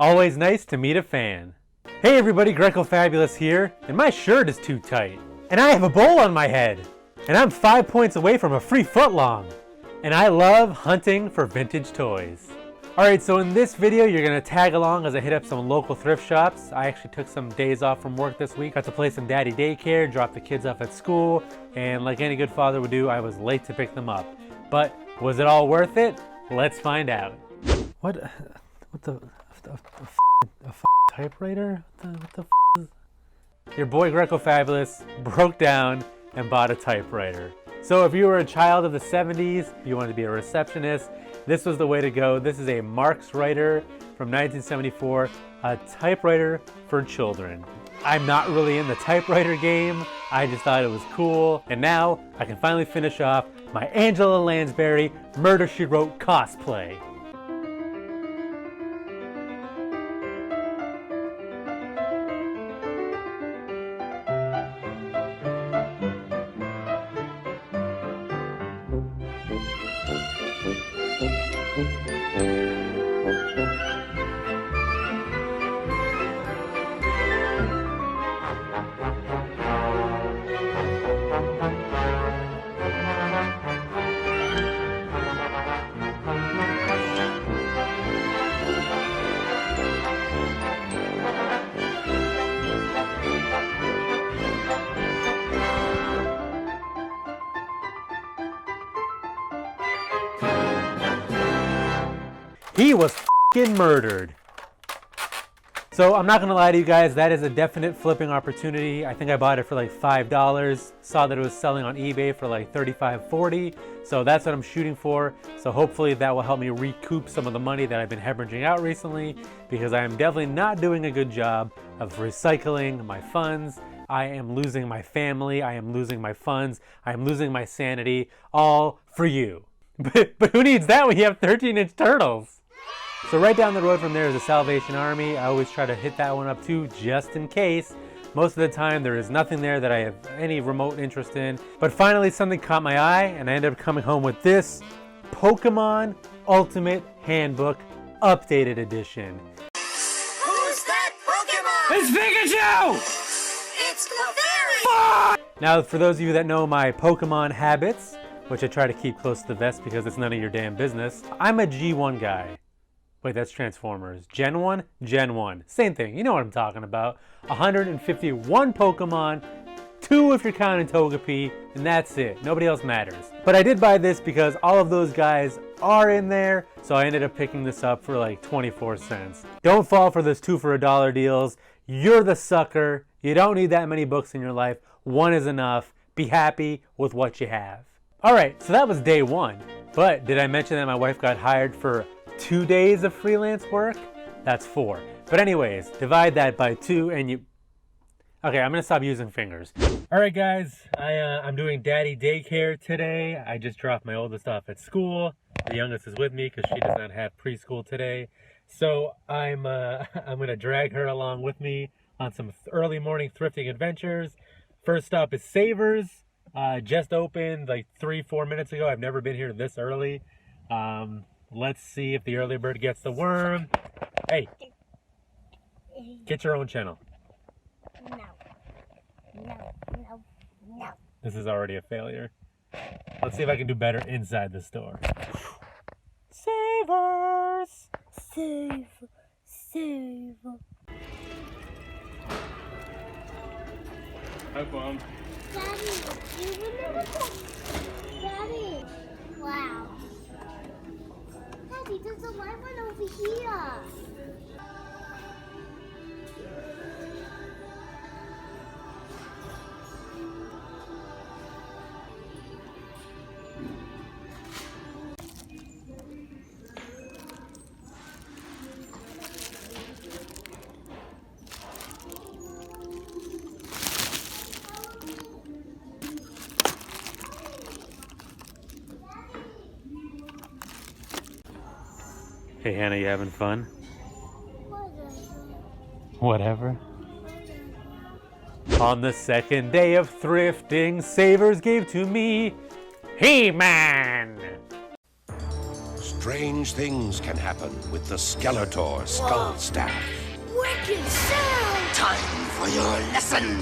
Always nice to meet a fan. Hey everybody, Grecofabulous here, and my shirt is too tight. And I have a bowl on my head. And I'm 5 points away from a free footlong. And I love hunting for vintage toys. Alright, so in this video, you're going to tag along as I hit up some local thrift shops. I actually took some days off from work this week. Got to play some daddy daycare, drop the kids off at school, and like any good father would do, I was late to pick them up. But was it all worth it? Let's find out. What the typewriter? What the is... Your boy Grecofabulous broke down and bought a typewriter. So if you were a child of the 70s, you wanted to be a receptionist, this was the way to go. This is a Marx Writer from 1974, a typewriter for children. I'm not really in the typewriter game. I just thought it was cool. And now I can finally finish off my Angela Lansbury Murder, She Wrote cosplay. He was f***ing murdered. So I'm not gonna lie to you guys, that is a definite flipping opportunity. I think I bought it for like $5. Saw that it was selling on eBay for like $35, $40. So that's what I'm shooting for. So hopefully that will help me recoup some of the money that I've been hemorrhaging out recently, because I am definitely not doing a good job of recycling my funds. I am losing my family, I am losing my funds, I am losing my sanity, all for you. But who needs that when you have 13-inch turtles? So right down the road from there is the Salvation Army. I always try to hit that one up too, just in case. Most of the time there is nothing there that I have any remote interest in. But finally something caught my eye and I ended up coming home with this Pokemon Ultimate Handbook Updated Edition. Who's that Pokemon? It's Pikachu! It's Clefairy! Now for those of you that know my Pokemon habits, which I try to keep close to the vest because it's none of your damn business, I'm a G1 guy. Wait, that's Transformers. Gen 1? Gen 1. Same thing, you know what I'm talking about. 151 Pokemon, 2 if you're counting Togepi, and that's it. Nobody else matters. But I did buy this because all of those guys are in there, so I ended up picking this up for like 24 cents. Don't fall for those 2 for $1 deals. You're the sucker. You don't need that many books in your life. One is enough. Be happy with what you have. Alright, so that was day 1. But did I mention that my wife got hired for 2 days of freelance work? That's 4. But anyways, divide that by 2 and you... Okay, I'm gonna stop using fingers. Alright guys, I'm doing daddy daycare today. I just dropped my oldest off at school. The youngest is with me because she does not have preschool today. So I'm gonna drag her along with me on some early morning thrifting adventures. First stop is Savers. Just opened like 3-4 minutes ago. I've never been here this early. Let's see if the early bird gets the worm. Hey, get your own channel. No. This is already a failure. Let's see if I can do better inside the store. Savers! Save. Have fun. Daddy, you remember that? Daddy. Wow. Daddy, there's a light one over here. Hey Hannah, you having fun? Whatever. On the second day of thrifting, Savers gave to me He-Man! Strange things can happen with the Skeletor skull staff. Wicked sound! Time for your lesson.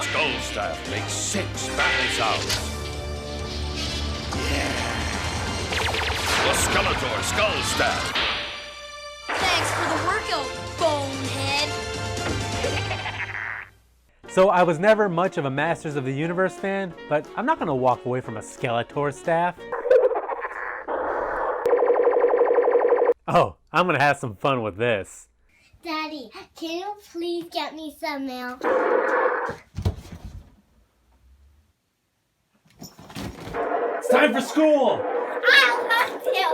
Skull staff makes 6 battle sounds. The Skeletor skull staff. Thanks for the workout, bonehead. So I was never much of a Masters of the Universe fan, but I'm not gonna walk away from a Skeletor staff. Oh, I'm gonna have some fun with this. Daddy, can you please get me some milk? It's time for school! I want to!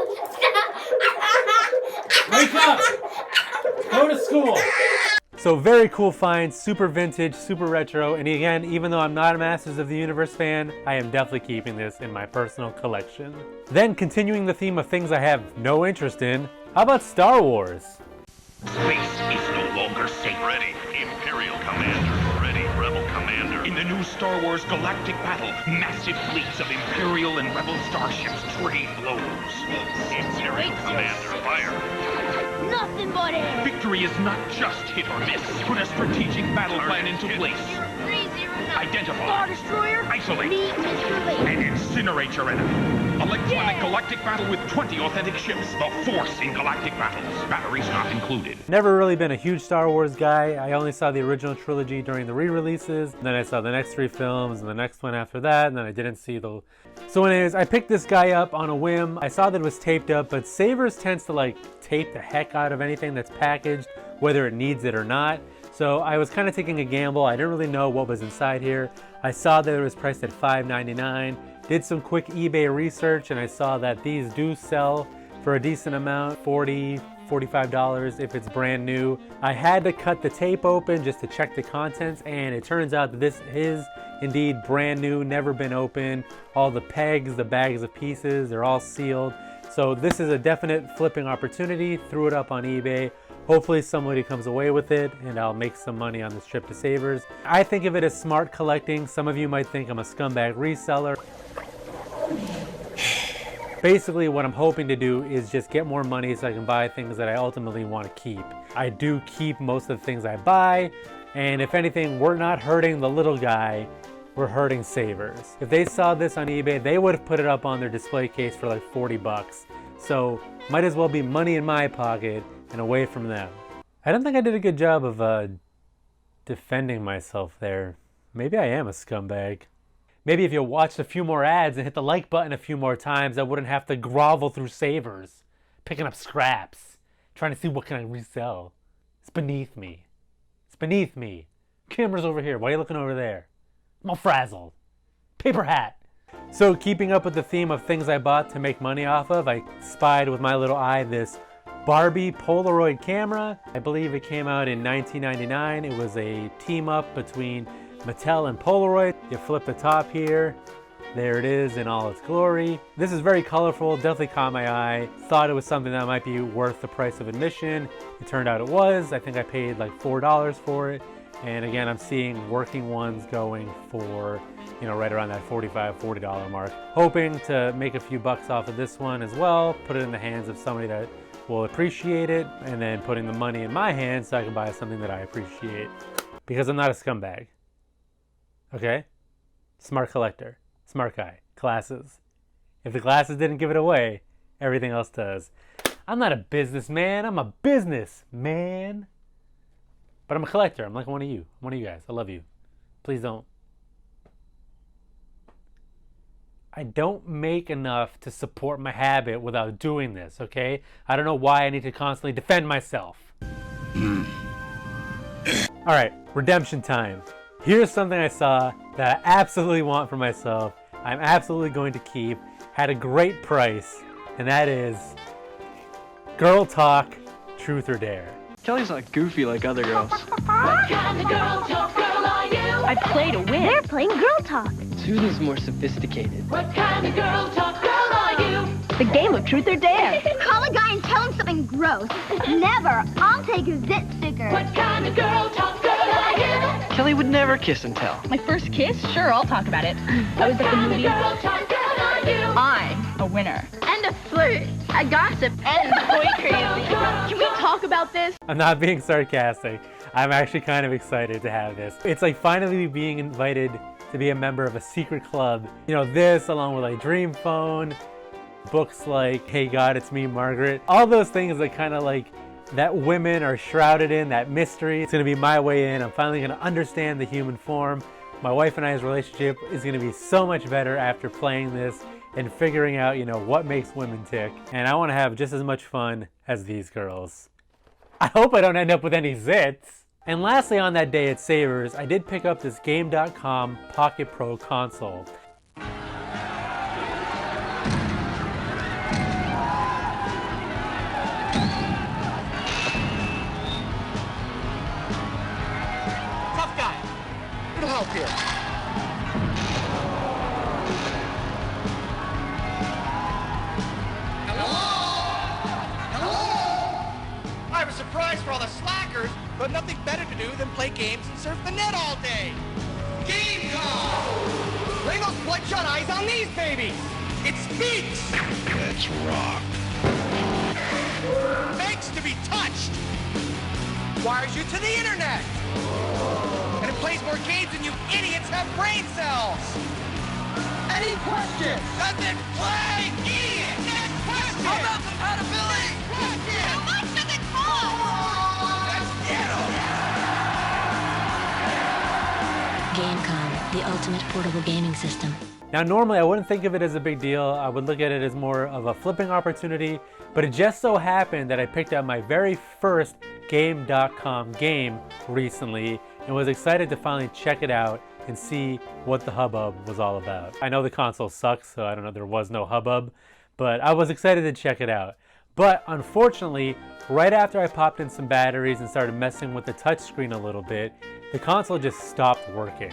Wake up! Go to school! So very cool find, super vintage, super retro, and again, even though I'm not a Masters of the Universe fan, I am definitely keeping this in my personal collection. Then continuing the theme of things I have no interest in, how about Star Wars? Space is no longer safe. Ready, Imperial Commander. Ready, Rebel Commander. In the new Star Wars galactic battle, massive fleets of Imperial and Rebel starships trade blows. Imperial Commander, fire. Nothing but air! Victory is not just hit or miss. Put a strategic battle plan into place. 309. Identify. Star Destroyer. Isolate. Meet Mr. Lee. And incinerate your enemy. Electronic galactic battle with 20 authentic ships. The Force in galactic battles. Batteries not included. Never really been a huge Star Wars guy. I only saw the original trilogy during the re-releases. Then I saw the next 3 films and the next one after that, and then I didn't see the... So anyways, I picked this guy up on a whim. I saw that it was taped up, but Savers tends to like tape the heck out of anything that's packaged, whether it needs it or not. So I was kind of taking a gamble. I didn't really know what was inside here. I saw that it was priced at $5.99. Did some quick eBay research and I saw that these do sell for a decent amount, $40, $45 if it's brand new. I had to cut the tape open just to check the contents, and it turns out that this is indeed brand new, never been opened. All the pegs, the bags of pieces, they're all sealed. So this is a definite flipping opportunity. Threw it up on eBay. Hopefully somebody comes away with it and I'll make some money on this trip to Savers. I think of it as smart collecting. Some of you might think I'm a scumbag reseller. Basically what I'm hoping to do is just get more money so I can buy things that I ultimately want to keep. I do keep most of the things I buy, and if anything, we're not hurting the little guy, we're hurting Savers. If they saw this on eBay, they would have put it up on their display case for like 40 bucks. So might as well be money in my pocket and away from them. I don't think I did a good job of defending myself there. Maybe I am a scumbag. Maybe if you watched a few more ads and hit the like button a few more times, I wouldn't have to grovel through Savers, picking up scraps, trying to see what can I resell. It's beneath me. It's beneath me. Camera's over here. Why are you looking over there? I'm all frazzled. Paper hat. So keeping up with the theme of things I bought to make money off of, I spied with my little eye this Barbie Polaroid camera. I believe it came out in 1999. It was a team up between Mattel and Polaroid. You flip the top here, there it is in all its glory. This is very colorful, definitely caught my eye. Thought it was something that might be worth the price of admission. It turned out it was. I think I paid like $4 for it. And again, I'm seeing working ones going for, you know, right around that $45, $40 mark. Hoping to make a few bucks off of this one as well, put it in the hands of somebody that will appreciate it, and then putting the money in my hands so I can buy something that I appreciate. Because I'm not a scumbag. Okay? Smart collector. Smart guy. Glasses. If the glasses didn't give it away, everything else does. I'm not a businessman. I'm a businessman. But I'm a collector. I'm like one of you. One of you guys. I love you. Please don't. I don't make enough to support my habit without doing this, okay? I don't know why I need to constantly defend myself. All right, redemption time. Here's something I saw that I absolutely want for myself. I'm absolutely going to keep. Had a great price, and that is Girl Talk, Truth or Dare. Kelly's not goofy like other girls. What kind of girl talk girl are you? I play to win. They're playing Girl Talk. Susan's more sophisticated. What kind of girl talk girl are you? The game of Truth or Dare. Call a guy and tell him something gross. Never. I'll take his zit sticker. What kind of girl talk girl are you? Kelly would never kiss and tell. My first kiss? Sure, I'll talk about it. I was at the Kind of movie. girl talk girl are you? I'm a winner. And a flirt, a gossip, and boy crazy. Can we talk about this? I'm not being sarcastic. I'm actually kind of excited to have this. It's like finally being invited to be a member of a secret club. You know, this along with like Dream Phone, books like Hey God, It's Me, Margaret. All those things that kind of like that women are shrouded in, that mystery. It's gonna be my way in. I'm finally gonna understand the human form. My wife and I's relationship is gonna be so much better after playing this and figuring out, you know, what makes women tick. And I wanna have just as much fun as these girls. I hope I don't end up with any zits. And lastly, on that day at Savers, I did pick up this Game.com Pocket Pro console. Tough guy. Little help here. I have a surprise for all the slackers, but nothing better to do than play games and surf the net all day. Game time! Bring those bloodshot eyes on these babies! It speaks! That's rock. Begs to be touched! Wires you to the internet! And it plays more games than you idiots have brain cells! Any questions? Does it play? Idiot! Next question! How about compatibility? How much does it cost? Let's get 'em! Gamecom, the ultimate portable gaming system. Now normally I wouldn't think of it as a big deal. I would look at it as more of a flipping opportunity, but it just so happened that I picked up my very first Game.com game recently and was excited to finally check it out and see what the hubbub was all about. I know the console sucks, so I don't know, there was no hubbub, but I was excited to check it out. But unfortunately, right after I popped in some batteries and started messing with the touchscreen a little bit, the console just stopped working.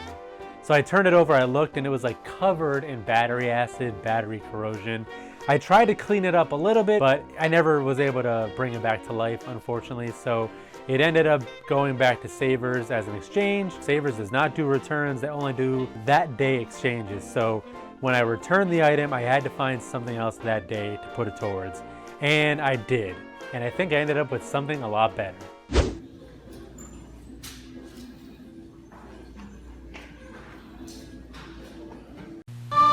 So I turned it over, I looked, and it was like covered in battery acid, battery corrosion. I tried to clean it up a little bit, but I never was able to bring it back to life, unfortunately. So it ended up going back to Savers as an exchange. Savers does not do returns, they only do that day exchanges. So when I returned the item, I had to find something else that day to put it towards. And I did. And I think I ended up with something a lot better.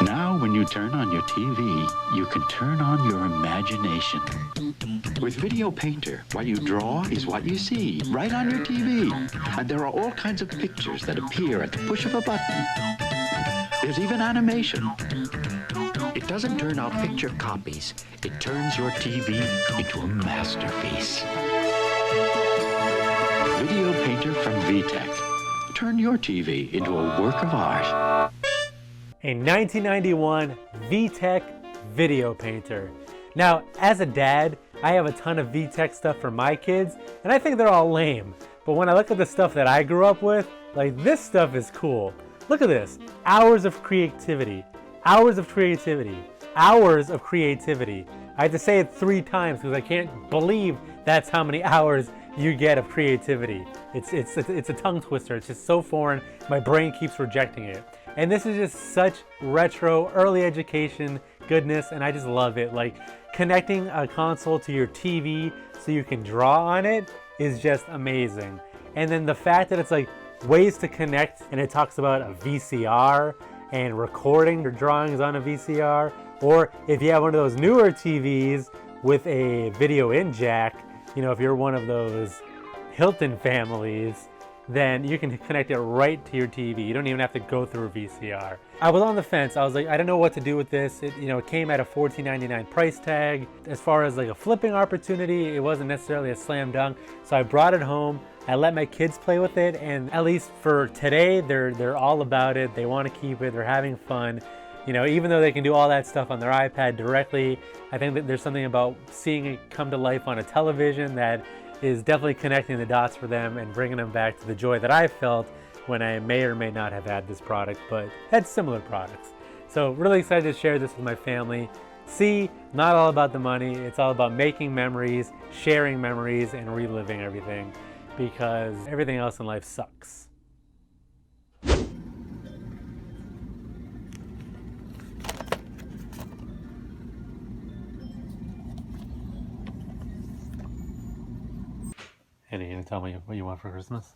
Now, when you turn on your TV, you can turn on your imagination. With Video Painter, what you draw is what you see, right on your TV. And there are all kinds of pictures that appear at the push of a button. There's even animation. It doesn't turn out picture copies. It turns your TV into a masterpiece. Video Painter from VTech. Turn your TV into a work of art. A 1991 VTech Video Painter. Now, as a dad, I have a ton of VTech stuff for my kids, and I think they're all lame. But when I look at the stuff that I grew up with, like this stuff is cool. Look at this, hours of creativity, hours of creativity, hours of creativity. I had to say it 3 times because I can't believe that's how many hours you get of creativity. It's a tongue twister. It's just so foreign. My brain keeps rejecting it. And this is just such retro, early education goodness, and I just love it. Like connecting a console to your TV so you can draw on it is just amazing. And then the fact that it's like ways to connect, and it talks about a VCR and recording your drawings on a VCR, or if you have one of those newer TVs with a video in jack, you know, if you're one of those Hilton families, then you can connect it right to your TV. You don't even have to go through a VCR. I was on the fence. I was like, I don't know what to do with this. It came at a $14.99 price tag. As far as like a flipping opportunity, it wasn't necessarily a slam dunk. So I brought it home. I let my kids play with it, and at least for today, they're all about it. They want to keep it. They're having fun. You know, even though they can do all that stuff on their iPad directly, I think that there's something about seeing it come to life on a television that is definitely connecting the dots for them and bringing them back to the joy that I felt when I may or may not have had this product, but had similar products. So really excited to share this with my family. See, not all about the money. It's all about making memories, sharing memories, and reliving everything, because everything else in life sucks. Annie, you gonna tell me what you want for Christmas?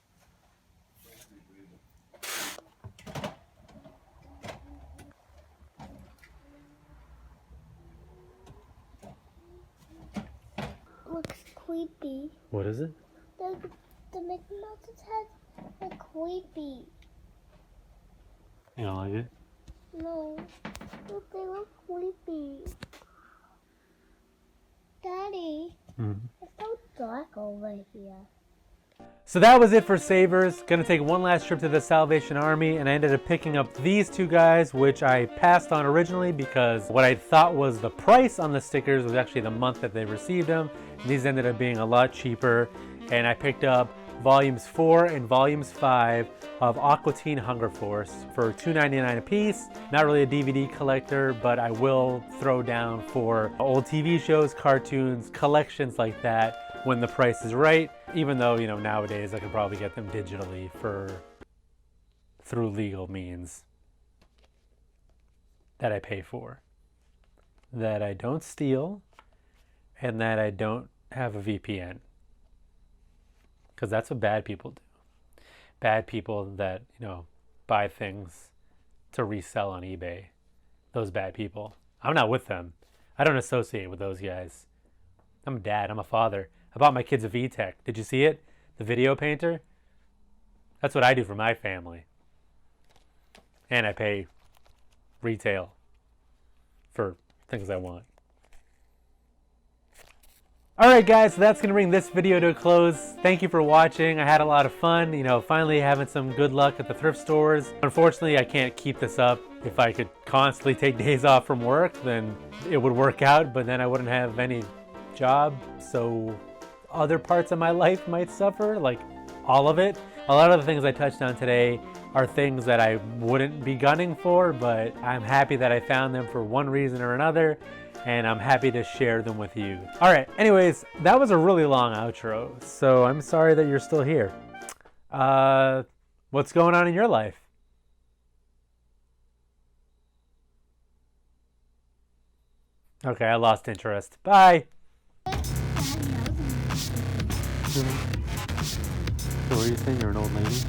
Looks creepy. What is it? The Mickey Mouse's head are creepy. You don't like it? No. Look, they look creepy. Daddy, it's so dark over here. So that was it for Savers. Gonna take one last trip to the Salvation Army, and I ended up picking up these two guys, which I passed on originally because what I thought was the price on the stickers was actually the month that they received them. And these ended up being a lot cheaper, and I picked up volumes 4 and volumes 5 of Aqua Teen Hunger Force for $2.99 a piece. Not really a DVD collector, but I will throw down for old TV shows, cartoons, collections like that when the price is right. Even though, you know, nowadays I could probably get them digitally through legal means that I pay for, that I don't steal, and that I don't have a VPN. Because that's what bad people do. Bad people that, you know, buy things to resell on eBay. Those bad people. I'm not with them. I don't associate with those guys. I'm a dad. I'm a father. I bought my kids a VTech. Did you see it? The video painter? That's what I do for my family. And I pay retail for things I want. Alright guys, so that's going to bring this video to a close. Thank you for watching. I had a lot of fun, you know, finally having some good luck at the thrift stores. Unfortunately, I can't keep this up. If I could constantly take days off from work, then it would work out, but then I wouldn't have any job, so other parts of my life might suffer, like all of it. A lot of the things I touched on today are things that I wouldn't be gunning for, but I'm happy that I found them for one reason or another, and I'm happy to share them with you. All right, anyways, that was a really long outro, so I'm sorry that you're still here. What's going on in your life? Okay, I lost interest. Bye. So what are you saying? You're an old lady?